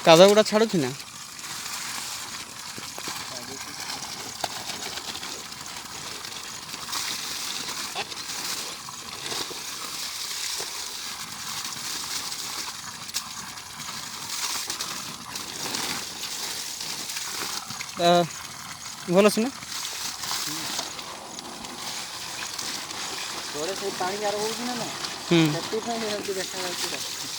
କାଦୁଅ ଗୁଡ଼ା ଛାଡ଼ୁଛି ନା? ଭଲ ଅଛି ନା? ତଳେ ସେଇ ପାଣି ଗାର ହଉଛି ନା ନା, ସେଥିପାଇଁ ଦେଖାଯାଉଛି।